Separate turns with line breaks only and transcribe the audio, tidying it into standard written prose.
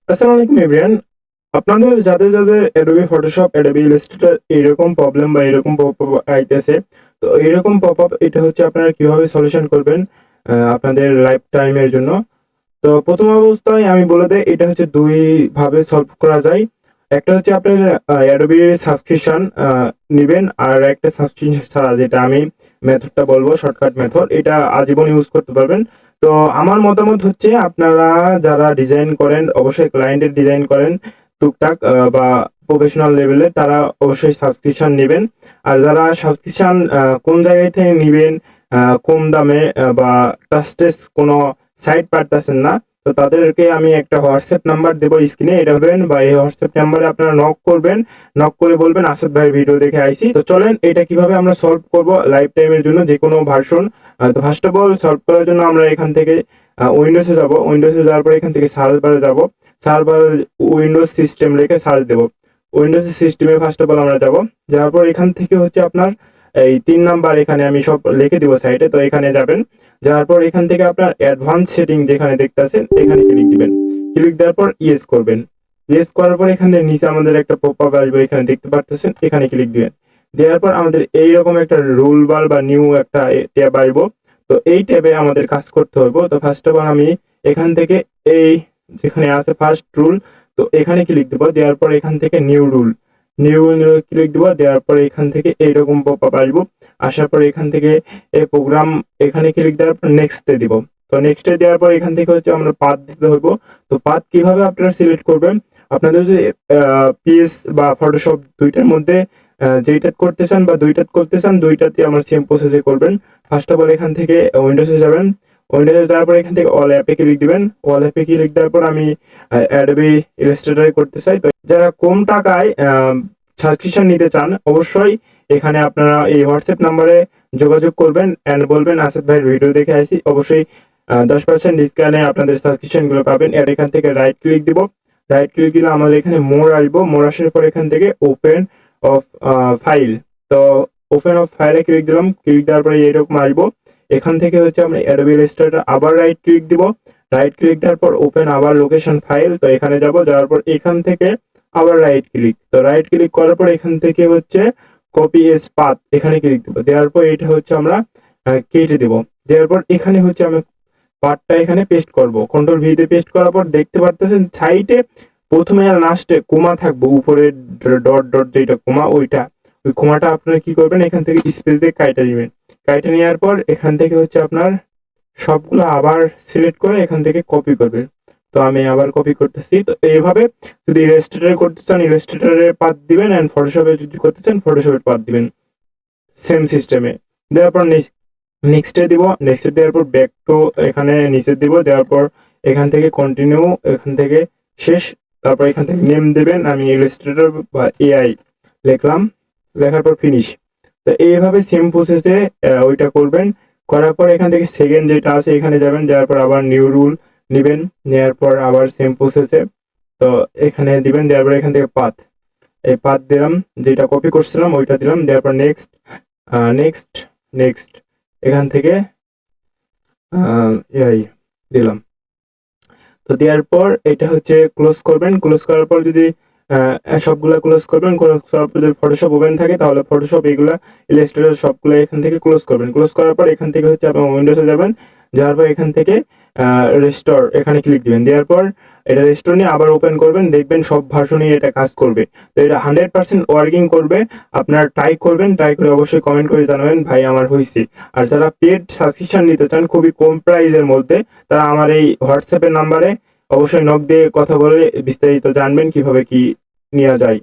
আসসালামু আলাইকুম এভরিওয়ান। আপনাদের যাদের Adobe Photoshop, Adobe Illustrator এরকম প্রবলেম বা এরকম পপআপ আইতেছে, তো এরকম পপআপ এটা হচ্ছে আপনারা কিভাবে সলিউশন করবেন আপনাদের লাইফ টাইমের জন্য। তো প্রথম অবস্থায় আমি বলে দেই এটা হচ্ছে ২ ভাবে সলভ করা যায়। একটা হচ্ছে আপনার Adobe সাবস্ক্রিপশন নিবেন, আর একটা সাবস্ক্রিপশন ছাড়া যেটা আমি মেথডটা বলবো শর্টকাট মেথড, এটা আজীবন ইউজ করতে পারবেন। তো আমার মতামত হচ্ছে আপনারা যারা ডিজাইন করেন, অবশ্যই ক্লায়েন্টের ডিজাইন করেন টুকটাক বা প্রফেশনাল লেভেলে, তারা অবশ্যই সাবস্ক্রিপশন নিবেন। আর যারা সাবস্ক্রিপশন কোন জায়গায় থেকে নিবেন, কম দামে বা ট্রাস্টেড কোনো সাইট পারতেছেন না, তো তাদেরকে আমি একটা হোয়াটসঅ্যাপ নাম্বার দেবো স্ক্রিনে, এটা হবেন বা এই হোয়াটসঅ্যাপ নাম্বারে আপনারা নক করবেন। নক করে বলবেন আসাদ ভাইয়ের ভিডিও দেখে আইছি। তো চলেন এটা কিভাবে আমরা সলভ করব লাইফ টাইমের জন্য যে কোনো ভার্সন। তো ফার্স্ট অফ অল সলভ করার জন্য আমরা এখান থেকে উইন্ডোজে যাব। উইন্ডোজে যাওয়ার পর এখান থেকে সার্চ বারে যাব। সার্চ বার উইন্ডোজ সিস্টেম লিখে সার্চ দেব। উইন্ডোজ সিস্টেমে ফার্স্ট অফ অল আমরা যাব। যাওয়ার পর এখান থেকে হচ্ছে আপনার এই ৩ নাম্বার এখানে আমি সব লিখে দিব সাইডে, তো এখানে যাবেন। যাওয়ার পর এখান থেকে আপনার অ্যাডভান্স সেটিং যেখানে দেখতেছেন এখানে ক্লিক দিবেন। ক্লিক দেওয়ার পর ইয়েস করবেন। ইয়েস করার পর এখানে নিচে আমাদের একটা পপআপ আসবে, এখানে দেখতে পারতেছেন, এখানে ক্লিক দিবেন। দেওয়ার পর আমাদের এইরকম একটা রুল বার বা নিউ একটা ট্যাব আসবো। তো এই ট্যাবে আমাদের কাজ করতে হবে। তো ফার্স্ট অফ অল আমি এখান থেকে এই যেখানে আছে ফার্স্ট রুল, তো এখানে ক্লিক দেবো। দেওয়ার পর এখান থেকে নিউ রুল, নিউ ক্লিক দেবো। দেওয়ার পর এখান থেকে এইরকম পপআপ আসবো। আসার পর এখান থেকে এই প্রোগ্রাম এখানে ক্লিক দেওয়ার পর নেক্সটে দিব। তো নেক্সটে দেওয়ার পর এখান থেকে হচ্ছে আমরা পাথ দিতে হইব। তো পাথ কিভাবে আপনারা সিলেক্ট করবেন, আপনাদের যদি পিএস বা ফটোশপ দুইটার মধ্যে যেইটা করতে চান বা দুইটাতে করতে চান, দুইটাতে আমার সেম প্রসেসে করবেন। ফার্স্ট অফ অল এখান থেকে উইন্ডোজে যাবেন। উইন্ডোজে যাওয়ার পর এখান থেকে অল অ্যাপে ক্লিক দিবেন। অল অ্যাপে ক্লিক দেওয়ার পর আমি অ্যাডোবি ইলাস্ট্রেটর করতে চাই। তো যারা কম টাকায় সাবস্ক্রিপশন নিতে চান, অবশ্যই এখানে আপনারা এই হোয়াটসঅ্যাপ নাম্বারে যোগাযোগ করবেন এন্ড বলবেন আসাদ ভাইয়ের ভিডিও দেখে আসি। অবশ্যই 10% ডিসকাউন্টে আপনাদের সাবস্ক্রিপশন গুলো পাবেন। আর এখান থেকে রাইট ক্লিক দিব। রাইট ক্লিক দিলে আমাদের এখানে মোর আসবো। মোর আসার পর এখান থেকে ওপেন অফ ফাইল, তো ওপেন অফ ফাইলে ক্লিক দিলাম। ক্লিক দেওয়ার পরে এরকম আসবো। এখান থেকে হচ্ছে আমরা অ্যাডোবি ইলাস্ট্রেটর আবার রাইট ক্লিক দিব। রাইট ক্লিক দেওয়ার পর ওপেন আবার লোকেশন ফাইল, তো এখানে যাব। যাওয়ার পর এখান থেকে আবার রাইট ক্লিক, তো রাইট ক্লিক করার পর এখান থেকে হচ্ছে কপি এস পাথ, এখানে ক্লিক দেবো। দেওয়ার পর এটা হচ্ছে আমরা কেটে দেব। দেওয়ার পর এখানে হচ্ছে আমি পার্টটা এখানে পেস্ট করব। কন্ট্রোল ভি তে পেস্ট করার পর দেখতে পারতেছেন সাইডে প্রথমে আর লাস্টে কোমা থাকবে, উপরে ডট ডট যেটা কোমা, ওইটা ওই কোমাটা আপনারা কি করবেন, এখান থেকে স্পেস দিয়ে কাইটা দিবেন। কাইটা নেওয়ার পর এখান থেকে হচ্ছে আপনার সবগুলো আবার সিলেক্ট করে এখান থেকে কপি করবেন। তো আমি আবার কপি করতেছি। তো এইভাবে যদি ইলাস্ট্রেটরে করতে চান ইলাস্ট্রেটরের পাথ দিবেন, এন্ড ফটোশপে যদি করতে চান ফটোশপের পাথ দিবেন সেম সিস্টেমে। দেওয়ার পর নেক্সটে দিব। নেক্সটে দেওয়ার পর ব্যাক টু এখানে নিচে দিব। দেওয়ার পর এখান থেকে কন্টিনিউ, এখান থেকে শেষ। তারপর এখান থেকে নেম দেবেন, আমি ইলাস্ট্রেটর বা এআই লিখলাম। লেখার পর ফিনিশ। তো এইভাবে সেম প্রসেসে ওইটা করবেন। করার পর এখান থেকে সেকেন্ড যেটা আছে এখানে যাবেন। যাওয়ার পর আবার নিউ রুল নেবেন। নেওয়ার পর আবার সেম প্রসেসে তো এখানে দিবেন। দেওয়ার পর এখান থেকে পাথ, এই পাথ দিলাম, যেটা কপি করছিলাম ওইটা দিলাম। দেওয়ার পর নেক্সট, নেক্সট, নেক্সট, এখান থেকে এই দিলাম। তো দেওয়ার পর এটা হচ্ছে ক্লোজ করবেন। ক্লোজ করার পর যদি সবগুলা ক্লোজ করবেন, ক্লোজ করার পর যদি ফটোশপ ওপেন থাকে তাহলে ফটোশপ এইগুলা ইলাস্ট্রেটর সবগুলো এখান থেকে ক্লোজ করবেন। ক্লোজ করার পর এখান থেকে হচ্ছে আপনার উইন্ডোজে যাবেন। যাওয়ার পর এখান থেকে রেস্টোর এখানে ক্লিক দিবেন। দেওয়ার পর এটা রেস্টোর নিয়ে আবার ওপেন করবেন, দেখবেন সব ভার্সনই এটা কাজ করবে। তো এটা 100% ওয়ার্কিং করবে। আপনার ট্রাই করবেন, ট্রাই করে অবশ্যই কমেন্ট করে জানাবেন ভাই আমার হয়েছে। আর যারা পেড সাবস্ক্রিপশন নিতে চান খুবই কম প্রাইসের মধ্যে, তারা আমার এই হোয়াটসঅ্যাপের নাম্বারে অবশ্যই নক দিয়ে কথা বলে বিস্তারিত জানবেন কিভাবে কি নেওয়া যায়।